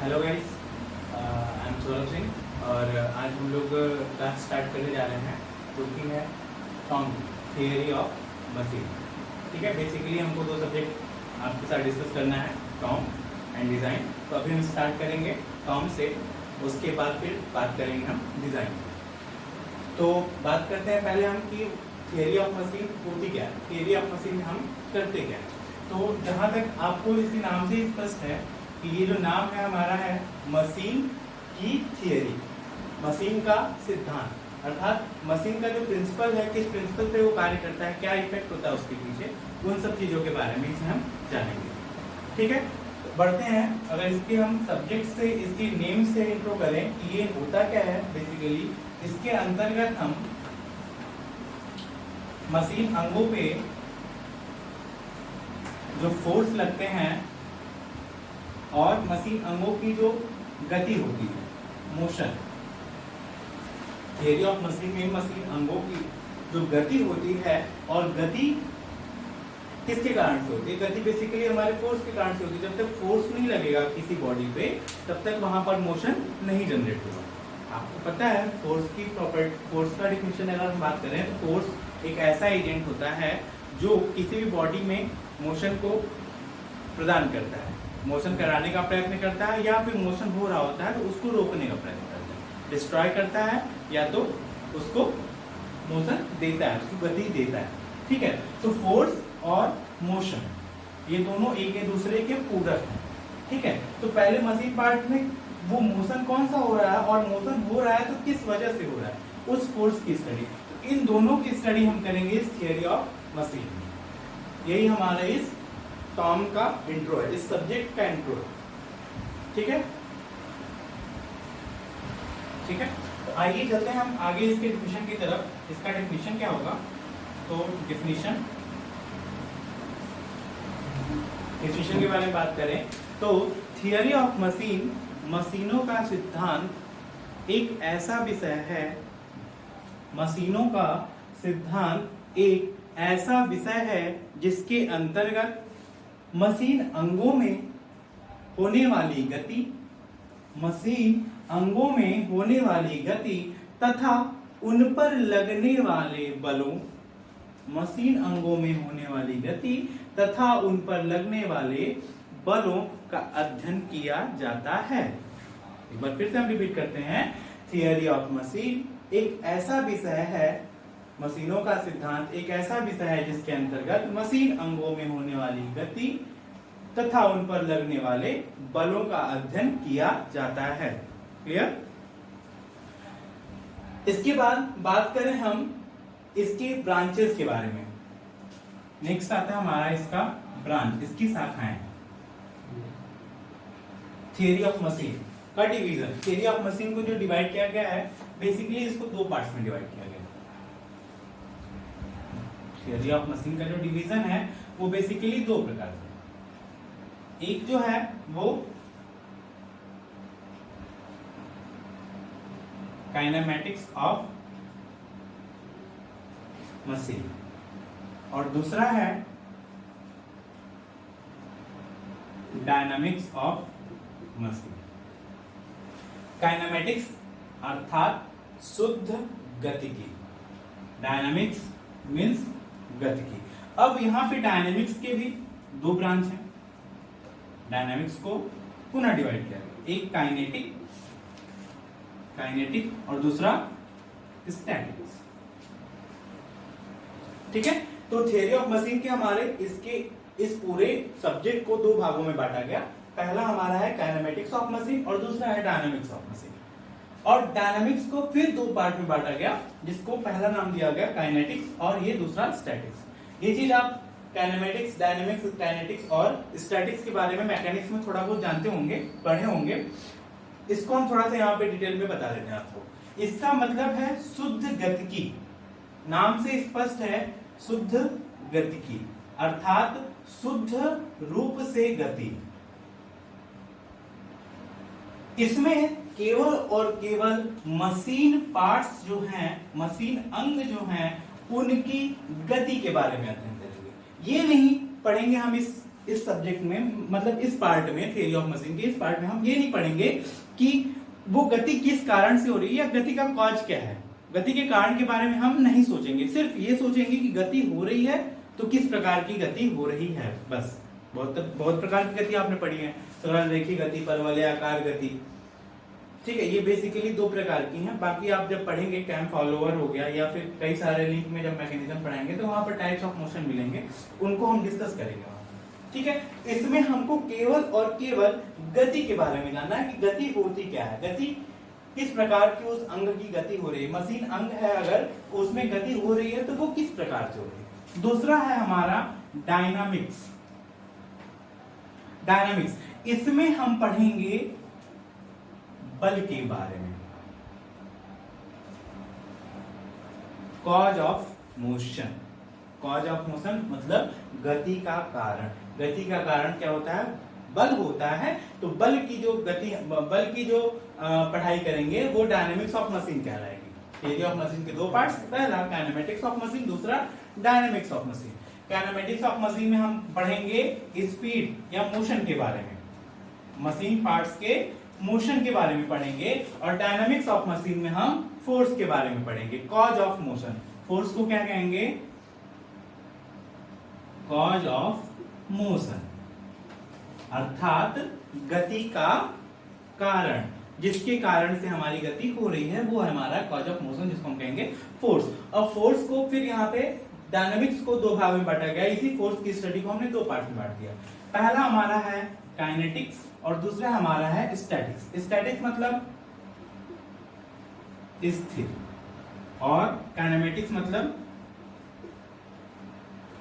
Hello guys, I am Saurabh Singh और आज हम लोग क्लास स्टार्ट करने जा रहे हैं जो कि है टॉम थियरी ऑफ मशीन। ठीक है, बेसिकली हमको दो सब्जेक्ट आपके साथ डिस्कस करना है, टॉम एंड डिज़ाइन। तो अभी हम स्टार्ट करेंगे टॉम से, उसके बाद फिर बात करेंगे हम डिज़ाइन। तो बात करते हैं पहले हम कि थियरी ऑफ मशीन होती क्या है, थियरी ऑफ मशीन हम करते क्या है। तो जहाँ तक आपको इसी नाम से स्पष्ट है कि ये जो नाम है हमारा है मशीन की थियरी, मशीन का सिद्धांत, अर्थात मशीन का जो प्रिंसिपल है, किस प्रिंसिपल पे वो कार्य करता है, क्या इफेक्ट होता है उसके पीछे, उन सब चीज़ों के बारे में इसे हम जानेंगे। ठीक है, तो बढ़ते हैं। अगर इसके हम सब्जेक्ट से, इसकी नेम से इंट्रो करें कि ये होता क्या है, बेसिकली इसके अंतर्गत हम मशीन अंगों पे जो फोर्स लगते हैं और मशीन अंगों की जो गति होती है, मोशन, थियरी ऑफ मशीन में मशीन अंगों की जो गति होती है, और गति किसके कारण से होती है, गति बेसिकली हमारे फोर्स के कारण से होती है। जब तक फोर्स नहीं लगेगा किसी बॉडी पे तब तक वहां पर मोशन नहीं जनरेट होगा। आपको पता है फोर्स की प्रॉपर्टी, फोर्स का डिफिनेशन अगर हम बात करें तो फोर्स एक ऐसा एजेंट होता है जो किसी भी बॉडी में मोशन को प्रदान करता है, मोशन कराने का प्रयत्न करता है, या फिर मोशन हो रहा होता है तो उसको रोकने का प्रयत्न करता है, डिस्ट्रॉय करता है, या तो उसको मोशन देता है, उसको गति देता है। ठीक है, तो फोर्स और मोशन ये दोनों एक दूसरे के पूरक हैं। ठीक है, तो पहले मशीन पार्ट में वो मोशन कौन सा हो रहा है और मोशन हो रहा है तो किस वजह से हो रहा है, उस फोर्स की स्टडी, तो इन दोनों की स्टडी हम करेंगे इस थियरी ऑफ मशीन में। यही हमारा इस टॉम का इंट्रो है, इस सब्जेक्ट का इंट्रो है। ठीक है, ठीक है, तो आइए चलते हैं हम आगे इसके डिफिनेशन की तरफ। इसका डिफिनेशन क्या होगा, तो डिफिनेशन के बारे में बात करें तो थियरी ऑफ मशीन, मशीनों का सिद्धांत एक ऐसा विषय है, मशीनों का सिद्धांत एक ऐसा विषय है जिसके अंतर्गत मशीन अंगों में होने वाली गति, मशीन अंगों में होने वाली गति तथा उन पर लगने वाले बलों, मशीन अंगों में होने वाली गति तथा उन पर लगने वाले बलों का अध्ययन किया जाता है। एक बार फिर से हम रिपीट करते हैं, थियरी ऑफ मशीन एक ऐसा विषय है, मशीनों का सिद्धांत एक ऐसा विषय है जिसके अंतर्गत मशीन अंगों में होने वाली गति तथा उन पर लगने वाले बलों का अध्ययन किया जाता है। क्लियर? इसके बाद बात करें हम इसके ब्रांचेस के बारे में। नेक्स्ट आता है हमारा इसका ब्रांच, इसकी शाखाएं, थियरी ऑफ मशीन का डिवीजन। थियरी ऑफ मशीन को जो डिवाइड किया गया है, बेसिकली इसको दो पार्ट्स में डिवाइड किया गया है। थियरी ऑफ मशीन का जो डिवीजन है वो बेसिकली दो प्रकार से, एक जो है वो काइनेमैटिक्स ऑफ मशीन और दूसरा है डायनामिक्स ऑफ मशीन। काइनेमैटिक्स अर्थात शुद्ध गतिकी, डायनामिक्स मीन्स गतिकी। अब यहां पे डायनामिक्स के भी दो ब्रांच हैं, डायनामिक्स को पुनः डिवाइड किया गया, एक काइनेटिक और दूसरा स्टैटिक्स। ठीक है, तो थियरी ऑफ मशीन के हमारे इसके इस पूरे सब्जेक्ट को दो भागों में बांटा गया। पहला हमारा है काइनेमैटिक्स ऑफ मशीन और दूसरा है डायनामिक्स ऑफ मशीन। और डायनामिक्स को फिर दो पार्ट में बांटा गया, जिसको पहला नाम दिया गया काइनेटिक्स और ये दूसरा स्टैटिक्स। ये चीज आप काइनेमैटिक्स, डायनामिक्स, काइनेटिक्स और स्टैटिक्स के बारे में मैकेनिक्स में थोड़ा बहुत जानते होंगे, पढ़े होंगे। इसको हम थोड़ा सा यहाँ पे डिटेल में बता देते हैं आपको। इसका मतलब है शुद्ध गतिकी, नाम से स्पष्ट है, शुद्ध गतिकी अर्थात शुद्ध रूप से गति। इसमें केवल और केवल मशीन पार्ट्स जो हैं, मशीन अंग जो हैं, उनकी गति के बारे में अध्ययन करेंगे। ये नहीं पढ़ेंगे हम इस इस सब्जेक्ट में, मतलब इस पार्ट में, थियरी ऑफ मशीन के इस पार्ट में हम ये नहीं पढ़ेंगे कि वो गति किस कारण से हो रही है या गति का कॉज क्या है। गति के कारण के बारे में हम नहीं सोचेंगे, सिर्फ ये सोचेंगे कि गति हो रही है तो किस प्रकार की गति हो रही है, बस। बहुत प्रकार की गति आपने पढ़ी है, सरल रेखीय गति, परवलयाकार गति, ठीक है। ये बेसिकली 2 प्रकार की हैं। बाकी आप जब पढ़ेंगे कैम फॉलोअर हो गया या फिर कई सारे लिंक में जब मैकेनिज्म पढ़ाएंगे तो वहां पर टाइप्स ऑफ मोशन मिलेंगे, उनको हम डिस्कस करेंगे वहां, ठीक है। इसमें हमको केवल और केवल गति के बारे में जानना है कि गति होती क्या है, गति किस प्रकार की उस अंग की गति हो रही है। मशीन अंग है, अगर उसमें गति हो रही है तो वो किस प्रकार से हो रही है। दूसरा है हमारा डायनामिक्स। डायनामिक्स, इसमें हम पढ़ेंगे बल के बारे में, cause of motion. Cause of motion मतलब गति का कारण। गति का कारण क्या होता है, बल होता है। तो बल की जो गति, बल की जो पढ़ाई करेंगे वो डायनेमिक्स ऑफ मशीन कहलाएगी। थियरी ऑफ मशीन के 2 पार्ट्स, पहला काइनेमेटिक्स ऑफ मशीन, दूसरा dynamics of machine. Kinematics of machine में हम पढ़ेंगे स्पीड या मोशन के बारे में, मशीन पार्ट्स के मोशन के बारे में पढ़ेंगे। और डायनामिक्स ऑफ मशीन में हम फोर्स के बारे में पढ़ेंगे, कॉज ऑफ मोशन। फोर्स को क्या कहेंगे, कॉज ऑफ मोशन, अर्थात गति का कारण, जिसके कारण से हमारी गति हो रही है वो है हमारा कॉज ऑफ मोशन, जिसको हम कहेंगे फोर्स। और फोर्स को फिर यहाँ पे डायनामिक्स को 2 भाग में बांटा गया। इसी फोर्स की स्टडी को हमने 2 पार्ट में बांट दिया। पहला हमारा है काइनेटिक्स और दूसरा हमारा है स्टैटिक्स। स्टैटिक्स मतलब स्थिर और काइनेमेटिक्स मतलब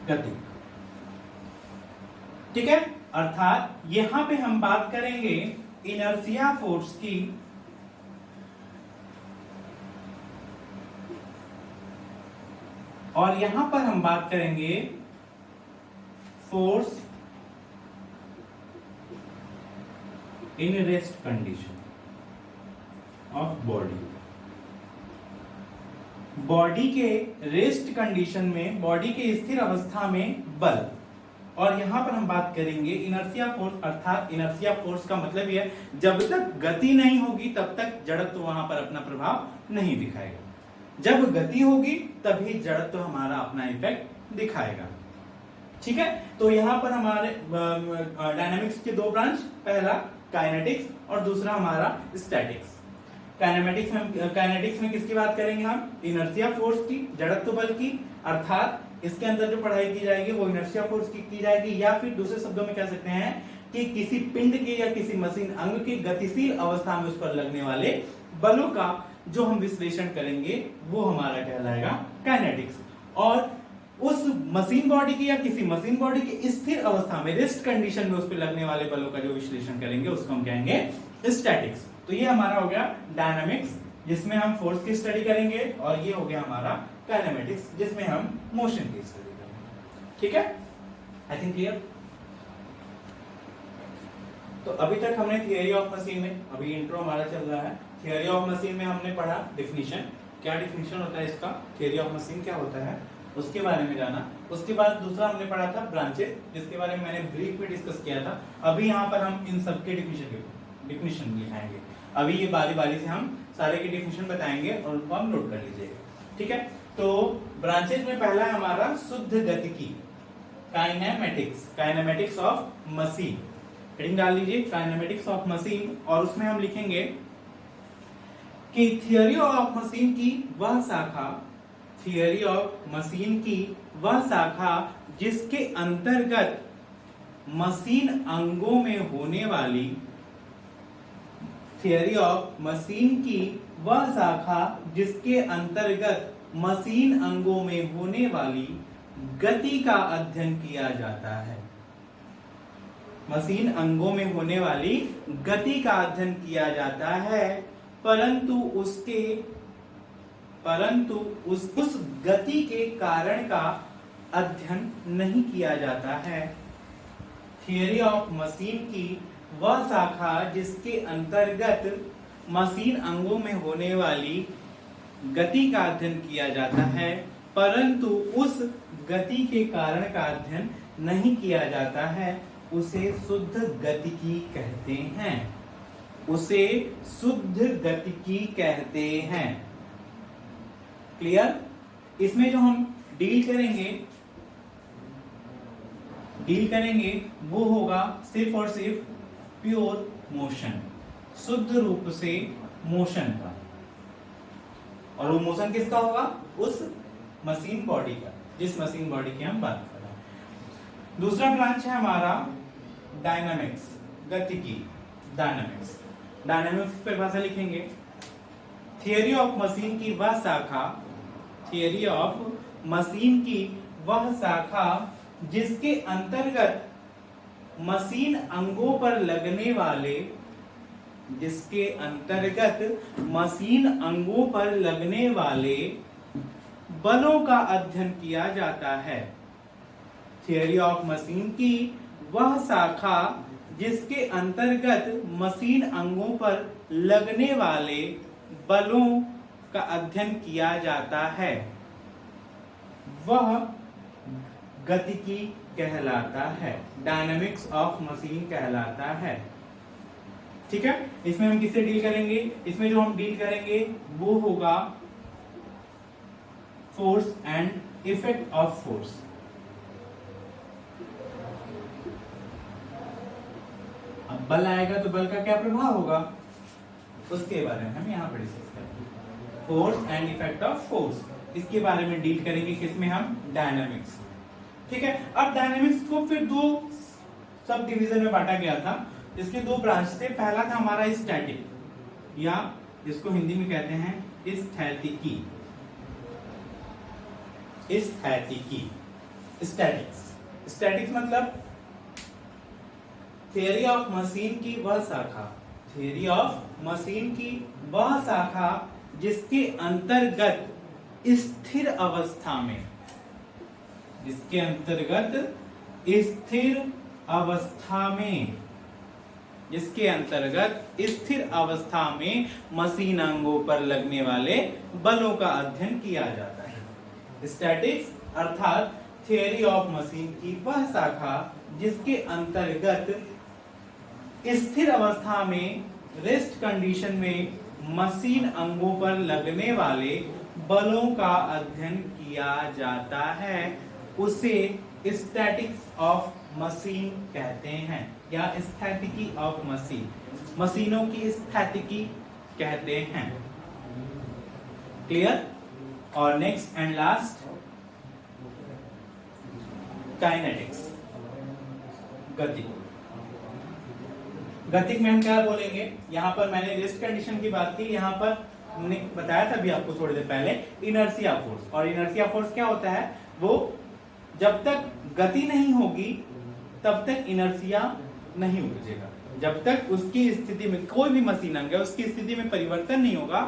गति, ठीक है। अर्थात यहां पे हम बात करेंगे इनर्शिया फोर्स की और यहां पर हम बात करेंगे force in rest condition of body. Body के रेस्ट कंडीशन में, बॉडी के स्थिर अवस्था में बल। और यहां पर हम बात करेंगे इनर्शिया फोर्स, अर्थात इनर्शिया फोर्स का मतलब यह है जब तक गति नहीं होगी तब तक जड़त्व वहां पर अपना प्रभाव नहीं दिखाएगा, जब गति होगी तभी जड़त्व हमारा अपना इफेक्ट दिखाएगा, ठीक है। तो यहां पर हमारे डायनामिक्स के 2 ब्रांच, पहला काइनेटिक्स और दूसरा हमारा स्टैटिक्स। काइनेटिक्स में किसकी बात करेंगे हम, इनर्शिया फोर्स की, जड़त्व बल की। अर्थात इसके अंदर जो पढ़ाई की जाएगी वो इनर्शिया फोर्स की जाएगी, या फिर दूसरे शब्दों में कह सकते हैं कि किसी पिंड के या किसी मशीन अंग की गतिशील अवस्था में उस पर लगने वाले बलों का जो हम विश्लेषण करेंगे वो हमारा कहलाएगा काइनेटिक्स। और उस मशीन बॉडी की या किसी मशीन बॉडी की स्थिर अवस्था में, रेस्ट कंडीशन में उस पर लगने वाले बलों का जो विश्लेषण करेंगे उसको हम कहेंगे स्टैटिक्स। तो ये हमारा हो गया डायनामिक्स, जिसमें हम फोर्स की स्टडी करेंगे, और ये हो गया हमारा काइनेमेटिक्स, जिसमें हम मोशन की स्टडी करेंगे, ठीक है। I think clear. तो अभी तक हमने थियरी ऑफ मशीन में, अभी इंट्रो हमारा चल रहा है, थियरी ऑफ मशीन में हमने पढ़ा डेफिनेशन, क्या डेफिनेशन होता है इसका, थियरी ऑफ मशीन क्या होता है, उसके बारे में जाना। उसके बाद दूसरा हमने पढ़ा था ब्रांचेस, जिसके बारे में मैंने ब्रीफ में डिस्कस किया था। अभी यहाँ पर हम इन सबके डिफिनेशन लिखाएंगे। अभी ये बारी बारी से हम सारे के डिफिनेशन बताएंगे और उनको हम नोट कर लीजिएगा, ठीक है। तो ब्रांचेस में पहला है हमारा शुद्ध गतिकी, kinematics, kinematics of machine. Heading डाल लीजिए काइनेमेटिक्स ऑफ मशीन, और उसमें हम लिखेंगे कि थियरी ऑफ मशीन की वह शाखा, थियरी ऑफ मशीन की वह शाखा जिसके अंतर्गत मशीन अंगों में होने वाली, थियरी ऑफ मशीन की वह शाखा जिसके अंतर्गत मशीन अंगों में होने वाली गति का अध्ययन किया जाता है। मशीन अंगों में होने वाली गति का अध्ययन किया जाता है, परंतु उस गति के कारण का अध्ययन नहीं किया जाता है। थियरी ऑफ मशीन की वह शाखा जिसके अंतर्गत मशीन अंगों में होने वाली गति का अध्ययन किया जाता है, परंतु उस गति के कारण का अध्ययन नहीं किया जाता है। उसे शुद्ध गतिकी कहते हैं, उसे शुद्ध गतिकी कहते हैं। क्लियर? इसमें जो हम डील करेंगे वो होगा सिर्फ और सिर्फ प्योर मोशन, शुद्ध रूप से मोशन का। और वो मोशन किसका होगा? उस मशीन बॉडी का, जिस मशीन बॉडी की हम बात कर रहे हैं। दूसरा ब्रांच है हमारा डायनामिक्स, गतिकी। डायनामिक्स पर भाषा लिखेंगे, थियरी ऑफ मशीन की वह शाखा, थियरी ऑफ मशीन की वह शाखा जिसके अंतर्गत मशीन अंगों पर लगने वाले, जिसके अंतर्गत मशीन अंगों पर लगने वाले बलों का अध्ययन किया जाता है। थियरी ऑफ मशीन की वह शाखा जिसके अंतर्गत मशीन अंगों पर लगने वाले बलों का अध्ययन किया जाता है, वह गतिकी कहलाता है, डायनामिक्स ऑफ मशीन कहलाता है। ठीक है? इसमें हम किससे डील करेंगे? इसमें जो हम डील करेंगे वो होगा force and effect of force. अब बल आएगा तो बल का क्या प्रभाव होगा, उसके बारे में हम यहाँ पर डिस्कस करेंगे। Force and effect of force, इसके बारे में डील करेंगे किसमें? हम डायनामिक्स। ठीक है? अब डायनामिक्स को फिर दो सब डिवीजन में बांटा गया था, जिसके दो ब्रांच थे। पहला था हमारा स्टैटिक, या जिसको हिंदी में कहते हैं स्थैतिकी। स्टैटिक्स मतलब थियरी ऑफ मशीन की वह शाखा, थियरी ऑफ मशीन की वह शाखा जिसके अंतर्गत स्थिर अवस्था में, जिसके अंतर्गत स्थिर अवस्था में मशीन अंगों पर लगने वाले बलों का अध्ययन किया जाता है। स्टैटिक्स अर्थात थियरी ऑफ मशीन की वह शाखा जिसके अंतर्गत स्थिर अवस्था में, रेस्ट कंडीशन में मशीन अंगों पर लगने वाले बलों का अध्ययन किया जाता है, उसे स्टैटिक्स ऑफ मशीन कहते हैं, या स्थैतिकी ऑफ मशीन, मशीनों की स्थैतिकी कहते हैं। क्लियर? और नेक्स्ट एंड लास्ट काइनेटिक्स, गतिक में हम क्या बोलेंगे? यहाँ पर मैंने रेस्ट कंडीशन की बात की, यहाँ पर हमने बताया था अभी आपको थोड़ी देर पहले इनर्शिया फोर्स। और इनर्शिया फोर्स क्या होता है? वो जब तक गति नहीं होगी तब तक इनर्शिया नहीं उपजेगा। जब तक उसकी स्थिति में, कोई भी मशीन अंग है उसकी स्थिति में परिवर्तन नहीं होगा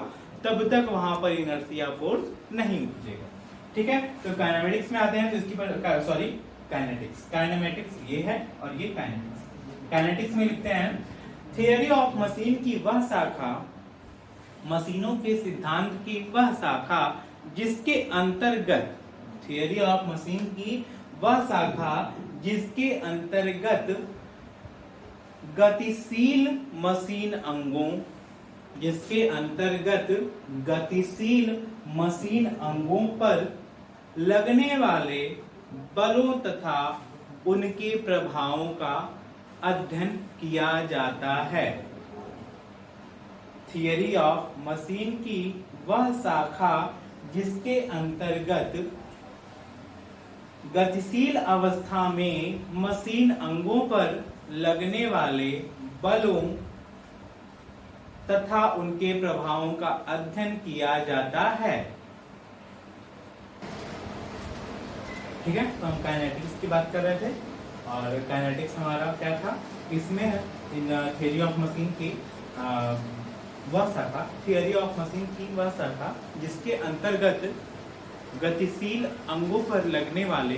तब तक वहां पर इनर्शिया फोर्स नहीं उपजेगा। ठीक है? तो काइनेमेटिक्स में आते हैं, तो इसकी काइनेमेटिक्स ये है और ये काइनेटिक्स। काइनेटिक्स में लिखते हैं थियरी ऑफ मशीन की वह शाखा, मशीनों के सिद्धांत की वह शाखा जिसके अंतर्गत, थियरी ऑफ मशीन की वह शाखा जिसके अंतर्गत गतिशील मशीन अंगों, जिसके अंतर्गत गतिशील मशीन अंगों पर लगने वाले बलों तथा उनके प्रभावों का अध्ययन किया जाता है। थियरी ऑफ मशीन की वह शाखा जिसके अंतर्गत गतिशील अवस्था में मशीन अंगों पर लगने वाले बलों तथा उनके प्रभावों का अध्ययन किया जाता है। ठीक है? तो हम काइनेटिक्स की बात कर रहे थे, और काइनेटिक्स हमारा क्या था? इसमें थियरी ऑफ मशीन की वह शाखा, थियरी ऑफ मशीन की वह शाखा जिसके अंतर्गत गतिशील अंगों पर लगने वाले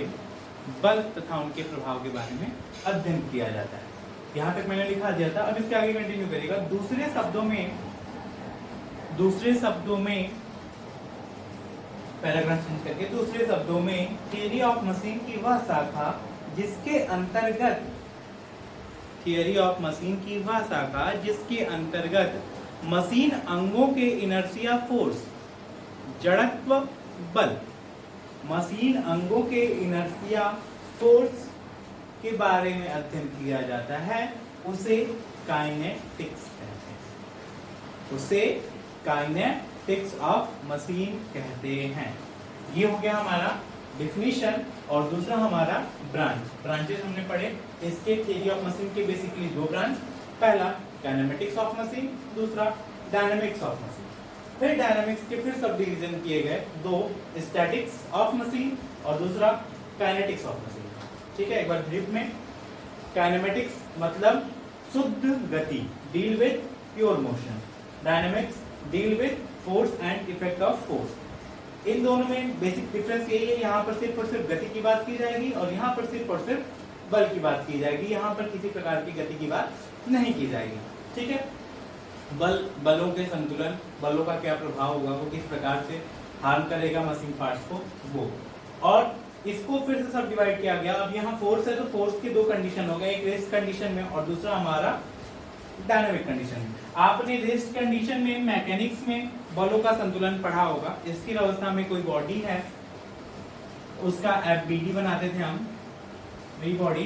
बल तथा उनके प्रभाव के बारे में अध्ययन किया जाता है। यहां तक मैंने लिखा दिया था, अब इसके आगे कंटिन्यू करेगा। दूसरे शब्दों में पैराग्राफ चेंज करके, दूसरे शब्दों में थियरी ऑफ मशीन की वह शाखा जिसके अंतर्गत थियरी ऑफ मशीन की वह शाखा जिसके अंतर्गत मशीन अंगों के इनर्शिया फोर्स, जड़त्व बल, मशीन अंगों के इनर्शिया फोर्स के बारे में अध्ययन किया जाता है, उसे काइनेटिक्स कहते हैं। उसे काइनेटिक्स ऑफ मशीन कहते हैं। ये हो गया हमारा डिफिनीशन। और दूसरा हमारा ब्रांचेस हमने पढ़े इसके थियरी ऑफ मशीन के बेसिकली दो ब्रांच, पहला काइनेमेटिक्स ऑफ मशीन, दूसरा डायनामिक्स ऑफ मशीन। फिर डायनामिक्स के फिर सब डिवीजन किए गए, दो स्टैटिक्स ऑफ मशीन और दूसरा काइनेटिक्स ऑफ मशीन। ठीक है, एक बार ब्रीफ में, काइनेमेटिक्स मतलब शुद्ध गति, deal with pure motion. Dynamics deal with force and effect of force. इन दोनों में बेसिक डिफरेंस यही है, यहाँ पर सिर्फ और सिर्फ गति की बात की जाएगी और यहाँ पर सिर्फ और सिर्फ बल की बात की जाएगी। यहाँ पर किसी प्रकार की गति की बात नहीं की जाएगी। ठीक है, बलों के संतुलन, बलों का क्या प्रभाव होगा, वो किस प्रकार से हार्म करेगा मशीन पार्ट्स को, वो। और इसको फिर से सब डिवाइड किया गया। अब यहाँ फोर्स है तो फोर्स के दो कंडीशन हो गए, एक रेस्ट कंडीशन में और दूसरा हमारा डायनामिक कंडीशन में। आपने रेस्ट कंडीशन में मैकेनिक्स में बलों का संतुलन पढ़ा होगा। स्थिर अवस्था में कोई बॉडी है, उसका एफबीडी बनाते थे हम, free body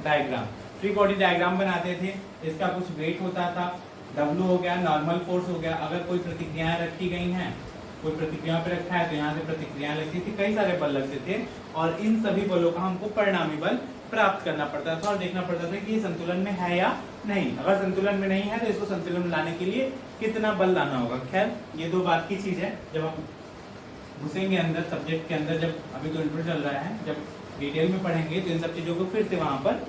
diagram. Free body diagram बनाते थे, इसका कुछ वेट होता था, W हो गया, नॉर्मल फोर्स हो गया। अगर कोई प्रतिक्रियाएं रखी गई हैं, कोई प्रतिक्रिया पे रखा है तो यहाँ से प्रतिक्रियाएं लगती थी, कई सारे बल लगते थे और इन सभी बलों का हमको परिणामी बल प्राप्त करना पड़ता था और देखना पड़ता था कि ये संतुलन में है या नहीं। अगर संतुलन में नहीं है तो इसको संतुलन में लाने के लिए कितना बल लाना होगा। खैर ये दो बात की चीज है, जब हम घुसेंगे अंदर सब्जेक्ट के अंदर, जब अभी तो इंट्रो चल रहा है, जब डिटेल में पढ़ेंगे तो इन सब चीजों को फिर से वहां पर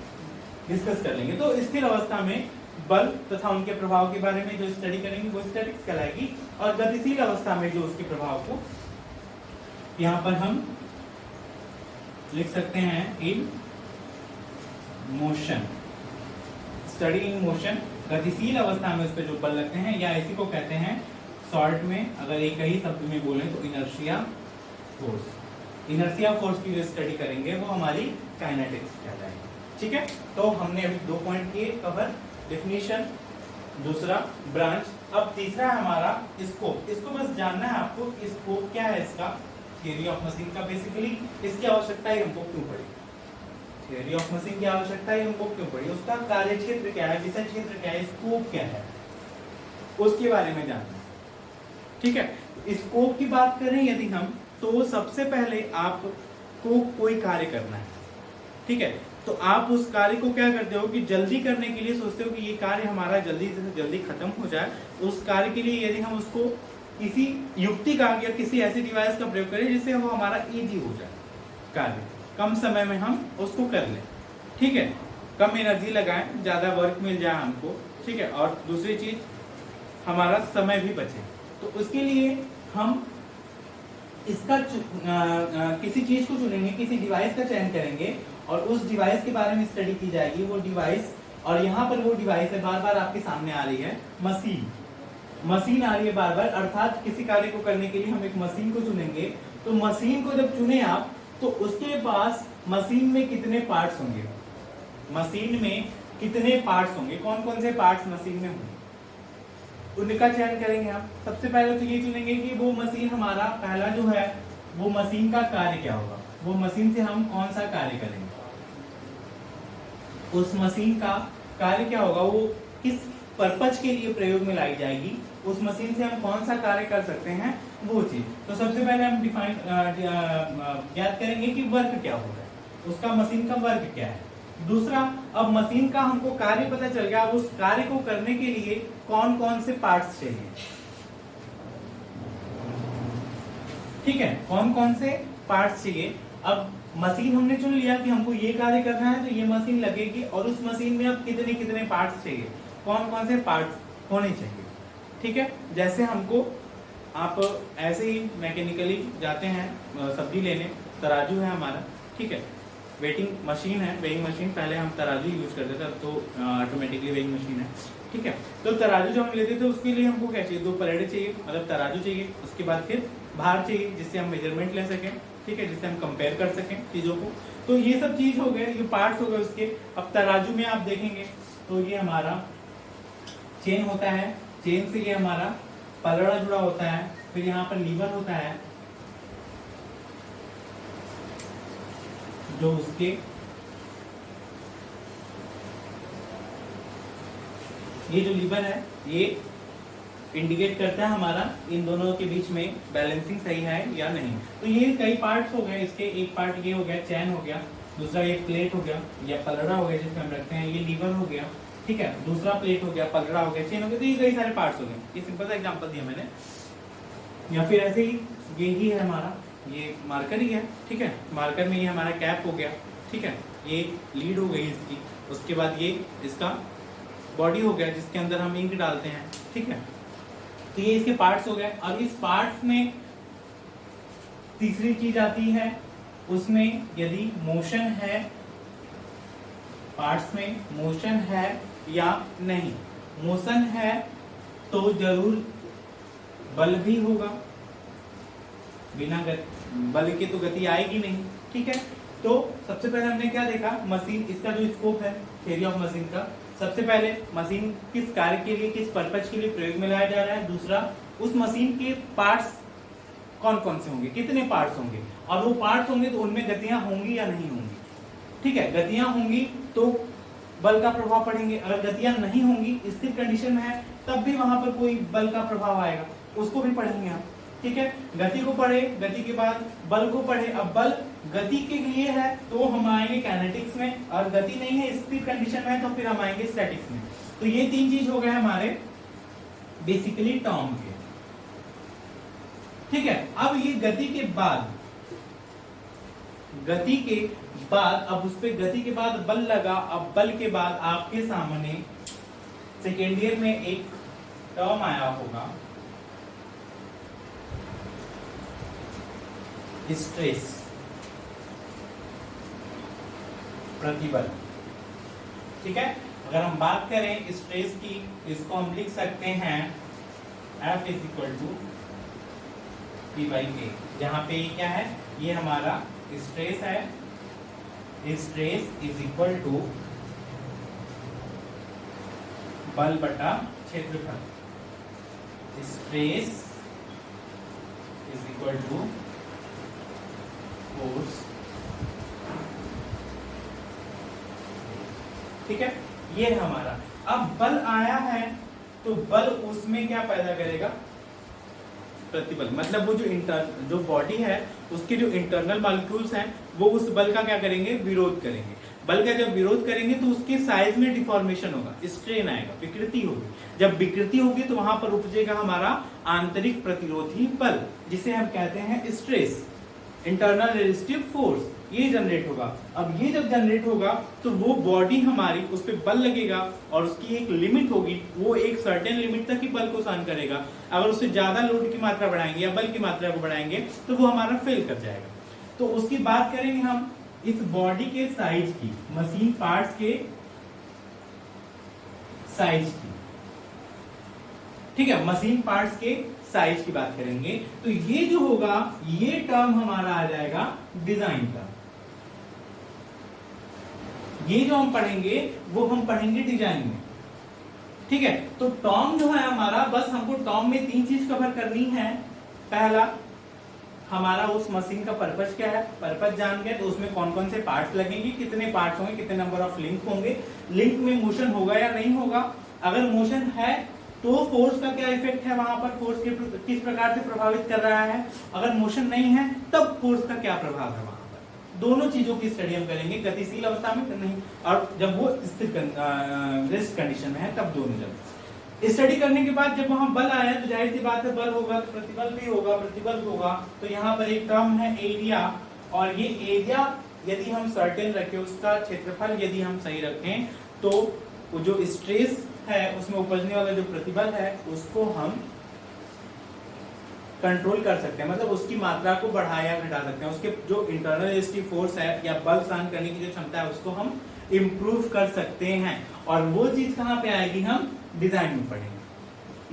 डिस्कस कर लेंगे। तो स्थिर अवस्था में बल तथा उनके प्रभाव के बारे में जो स्टडी करेंगे वो स्टैटिक्स कहलाएगी और गतिशील अवस्था में जो उसके प्रभाव को यहाँ पर हम लिख सकते हैं in motion, study in motion. गतिशील अवस्था में उस पर जो बल लगते हैं या इसी को कहते हैं शॉर्ट में, अगर एक ही शब्द में बोले तो इनर्शिया फोर्स। इनर्शिया फोर्स की जो स्टडी करेंगे वो हमारी काइनेटिक्स कहलाएगी। ठीक है, तो हमने अभी दो पॉइंट किए कवर, डेफिनेशन, दूसरा ब्रांच। अब तीसरा है हमारा स्कोप। इसको बस जानना है आपको, स्कोप क्या है इसका, थियरी ऑफ मशीन का। बेसिकली इसकी आवश्यकता ही हमको क्यों पड़ी, थियरी ऑफ मशीन की आवश्यकता ही हमको क्यों पड़ी, उसका कार्य क्षेत्र क्या है, विषय क्षेत्र क्या है, स्कोप क्या है, उसके बारे में जानना है। ठीक है, स्कोप की बात करें यदि हम, तो सबसे पहले आपको कोई कार्य करना है। ठीक है, तो आप उस कार्य को क्या करते हो कि जल्दी करने के लिए सोचते हो कि ये कार्य हमारा जल्दी से जल्दी खत्म हो जाए। उस कार्य के लिए यदि हम उसको किसी युक्ति का या किसी ऐसी डिवाइस का प्रयोग करें जिससे वो हमारा इजी हो जाए, कार्य कम समय में हम उसको कर लें। ठीक है, कम एनर्जी लगाएं, ज्यादा वर्क मिल जाए हमको। ठीक है, और दूसरी चीज हमारा समय भी बचे। तो उसके लिए हम इसका किसी चीज को चुनेंगे, किसी डिवाइस का चयन करेंगे और उस डिवाइस के बारे में स्टडी की जाएगी। वो डिवाइस, और यहाँ पर वो डिवाइस है, बार बार आपके सामने आ रही है, मशीन। मशीन आ रही है बार बार, अर्थात किसी कार्य को करने के लिए हम एक मशीन को चुनेंगे। तो मशीन को जब चुने आप, तो उसके पास मशीन में कितने पार्ट्स होंगे, मशीन में कितने पार्ट्स होंगे, कौन कौन से पार्ट्स मशीन में होंगे, उनका चयन करेंगे आप। सबसे पहले तो ये चुनेंगे कि वो मशीन हमारा पहला जो है, वो मशीन का कार्य क्या होगा, वो मशीन से हम कौन सा कार्य करेंगे, उस मशीन का कार्य क्या होगा, वो किस पर्पज के लिए प्रयोग में लाई जाएगी, उस मशीन से हम कौन सा कार्य कर सकते हैं, वो चीज। तो सबसे पहले हम डिफाइन ज्ञात करेंगे कि वर्क क्या होगा, उसका मशीन का वर्क क्या है। दूसरा, अब मशीन का हमको कार्य पता चल गया, अब उस कार्य को करने के लिए कौन कौन से पार्ट्स चाहिए। ठीक है, कौन कौन से पार्ट्स चाहिए। अब मशीन हमने चुन लिया कि हमको ये कार्य करना है, तो ये मशीन लगेगी और उस मशीन में अब कितने कितने पार्ट्स चाहिए, कौन कौन से पार्ट्स होने चाहिए। ठीक है, जैसे हमको, आप ऐसे ही मैकेनिकली जाते हैं सब्जी लेने, तराजू है हमारा, ठीक है, वेटिंग मशीन है, वेइंग मशीन, पहले हम तराजू यूज करते थे, अब तो ऑटोमेटिकली वेइंग मशीन है। ठीक है, तो तराजू जो हम लेते थे उसके लिए हमको क्या चाहिए, दो पलेटे चाहिए, मतलब तराजू चाहिए, उसके बाद फिर भार चाहिए जिससे हम मेजरमेंट ले सकें। ठीक है, जिससे हम कंपेयर कर सकें चीजों को। तो ये सब चीज हो गए, ये पार्ट्स हो गए उसके। अब तराजू में आप देखेंगे तो ये हमारा चेन होता है, चेन से ये हमारा पलड़ा जुड़ा होता है, फिर यहाँ पर लीवर होता है जो उसके ये जो लीवर है ये इंडिकेट करता है हमारा इन दोनों के बीच में बैलेंसिंग सही है या नहीं। तो ये कई पार्ट्स हो गए इसके, एक पार्ट ये हो गया चैन हो गया, दूसरा ये प्लेट हो गया या पलड़ा हो गया जिसमें हम रखते हैं, ये लीवर हो गया, ठीक है, दूसरा प्लेट हो गया, पलड़ा हो गया, चेन हो गया। तो ये कई सारे पार्ट्स हो गए, ये सिंपल सा एग्जांपल दिया मैंने। या फिर ऐसे ही यही है हमारा, ये मार्कर ही है, ठीक है, मार्कर में ये हमारा कैप हो गया, ठीक है, ये लीड हो गई इसकी, उसके बाद ये इसका बॉडी हो गया जिसके अंदर हम इंक डालते हैं, ठीक है। तो ये इसके पार्ट्स हो गए। और इस पार्ट्स में तीसरी चीज आती है, उसमें यदि मोशन है, पार्ट्स में मोशन है या नहीं, मोशन है तो जरूर बल भी होगा, बिना बल के तो गति आएगी नहीं, ठीक है। तो सबसे पहले हमने क्या देखा, मशीन, इसका जो स्कोप है थ्योरी ऑफ मशीन का, सबसे पहले मशीन किस कार्य के लिए, किस पर्पज के लिए प्रयोग में लाया जा रहा है, दूसरा उस मशीन के पार्ट्स कौन कौन से होंगे, कितने पार्ट्स होंगे, और वो पार्ट्स होंगे तो उनमें गतियां होंगी या नहीं होंगी, ठीक है, गतियां होंगी तो बल का प्रभाव पड़ेंगे, अगर गतियां नहीं होंगी, स्थिर कंडीशन में है, तब भी वहां पर कोई बल का प्रभाव आएगा, उसको भी पढ़ेंगे आप, ठीक है। गति को पढ़े, गति के बाद बल को पढ़े। अब बल गति के लिए है तो हम आएंगे काइनेटिक्स में, और गति नहीं है, स्थिर कंडीशन में है तो फिर हम आएंगे स्टैटिक्स में। तो ये तीन चीज हो गए हमारे बेसिकली टर्म के, ठीक है। अब ये गति के बाद अब उस पे गति के बाद बल लगा, अब बल के बाद आपके सामने सेकेंड ईयर में एक टर्म आया होगा स्ट्रेस, प्रतिबल, ठीक है। अगर हम बात करें स्ट्रेस की, इसको हम लिख सकते हैं F is equal to P/K, जहां पे ये क्या है, ये हमारा स्ट्रेस है, स्ट्रेस इज इक्वल टू बल बटा क्षेत्रफल, stress is equal to force, ठीक है, ये है हमारा। अब बल आया है तो बल उसमें क्या पैदा करेगा, प्रतिबल, मतलब वो जो बॉडी है उसके जो इंटरनल मॉलिक्यूल्स हैं वो उस बल का क्या करेंगे, विरोध करेंगे। बल का जब विरोध करेंगे तो उसके साइज में डिफॉर्मेशन होगा, स्ट्रेन आएगा, विकृति होगी। जब विकृति होगी तो वहां पर उपजेगा हमारा आंतरिक प्रतिरोधी बल, जिसे हम कहते हैं स्ट्रेस, इंटरनल रेजिस्टिव फोर्स, ये जनरेट होगा। अब ये जब जनरेट होगा तो वो बॉडी हमारी, उस पर बल लगेगा और उसकी एक लिमिट होगी, वो एक सर्टेन लिमिट तक ही बल को सहन करेगा। अगर उससे ज्यादा लोड की मात्रा बढ़ाएंगे या बल की मात्रा को बढ़ाएंगे तो वो हमारा फेल कर जाएगा। तो उसकी बात करेंगे हम इस बॉडी के साइज की, मशीन पार्ट्स के साइज की, ठीक है, मशीन पार्ट्स के साइज की बात करेंगे। तो ये जो होगा, ये टर्म हमारा आ जाएगा डिजाइन का। ये जो हम पढ़ेंगे वो हम पढ़ेंगे डिजाइन में, ठीक है। तो टर्म जो है हमारा, बस हमको टर्म में तीन चीज कवर करनी है। पहला, हमारा उस मशीन का पर्पस क्या है, पर्पस जान गए तो उसमें कौन कौन से पार्ट्स लगेंगे, कितने पार्ट्स होंगे, कितने नंबर ऑफ लिंक होंगे, लिंक में मोशन होगा या नहीं होगा, अगर मोशन है तो फोर्स का क्या इफेक्ट है, वहां पर फोर्स किस प्रकार से प्रभावित कर रहा है, अगर मोशन नहीं है तब फोर्स का क्या प्रभाव है, वहां पर दोनों चीजों की स्टडी हम करेंगे, गतिशील अवस्था में नहीं, और जब वो स्थिर रेस्ट कंडीशन में है तब दोनों जब स्टडी करने के बाद जब वहां बल आया तो जाहिर सी बात है बल होगा तो प्रतिबल भी होगा, प्रतिबल होगा। तो यहाँ पर एक टर्म है एरिया, और ये एरिया यदि हम सर्टेन रखें, उसका क्षेत्रफल यदि हम सही रखें तो वो जो स्ट्रेस है उसमें उपजने वाला जो प्रतिबल है उसको हम कंट्रोल कर सकते हैं, मतलब उसकी मात्रा को बढ़ा या घटा सकते हैं, उसके जो इंटरनल रेजिस्टिव फोर्स है या बल सहन करने की जो क्षमता है उसको हम इम्प्रूव कर सकते हैं। और वो चीज कहाँ पे आएगी, हम डिजाइन में पढ़ेंगे,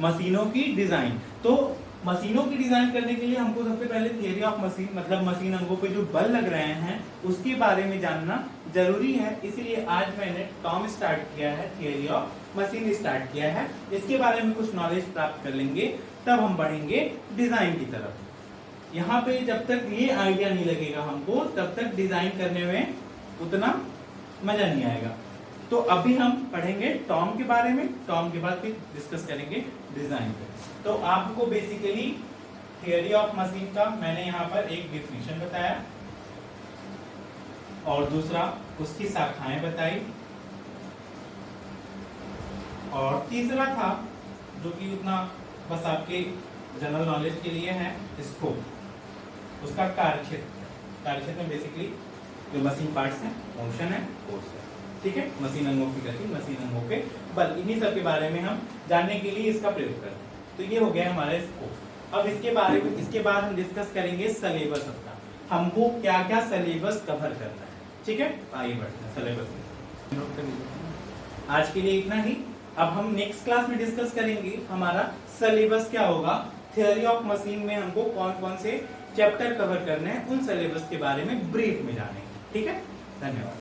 मशीनों की डिजाइन। तो मशीनों की डिजाइन करने के लिए हमको सबसे पहले थियरी ऑफ मशीन मतलब मशीन अंगों पे जो बल लग रहे हैं उसके बारे में जानना जरूरी है। इसीलिए आज मैंने टॉम स्टार्ट किया है, थियरी ऑफ मशीन स्टार्ट किया है। इसके बारे में कुछ नॉलेज प्राप्त कर लेंगे, तब हम बढ़ेंगे डिजाइन की तरफ। यहाँ पे जब तक ये आइडिया नहीं लगेगा हमको, तब तक डिजाइन करने में उतना मजा नहीं आएगा। तो अभी हम पढ़ेंगे टॉम के बारे में, टॉम के बाद फिर डिस्कस करेंगे डिजाइन पे। तो आपको बेसिकली थियरी ऑफ मशीन का मैंने यहाँ पर एक डिफिनेशन बताया और दूसरा उसकी शाखाएं बताई, और तीसरा था जो कि उतना बस आपके जनरल नॉलेज के लिए है, स्कोप, उसका कार्यक्षेत्र। कार्यक्षेत्र में बेसिकली जो मशीन पार्ट्स हैं, मोशन है, फोर्स है, ठीक है, मशीन अंगों की गति, मशीन अंगों के बल, इन्हीं सब के बारे में हम जानने के लिए इसका प्रयोग करते हैं। तो ये हो गया हमारा स्कोप। अब इसके बारे में, इसके बाद हम डिस्कस करेंगे सिलेबस अपना, हमको क्या क्या सिलेबस कवर करना है, ठीक है। आइए बढ़ते हैं सिलेबस में। आज के लिए इतना ही। अब हम नेक्स्ट क्लास में डिस्कस करेंगे हमारा सिलेबस क्या होगा, थियरी ऑफ मशीन में हमको कौन कौन से चैप्टर कवर करने हैं, उन सिलेबस के बारे में ब्रीफ में जानेंगे, ठीक है। धन्यवाद।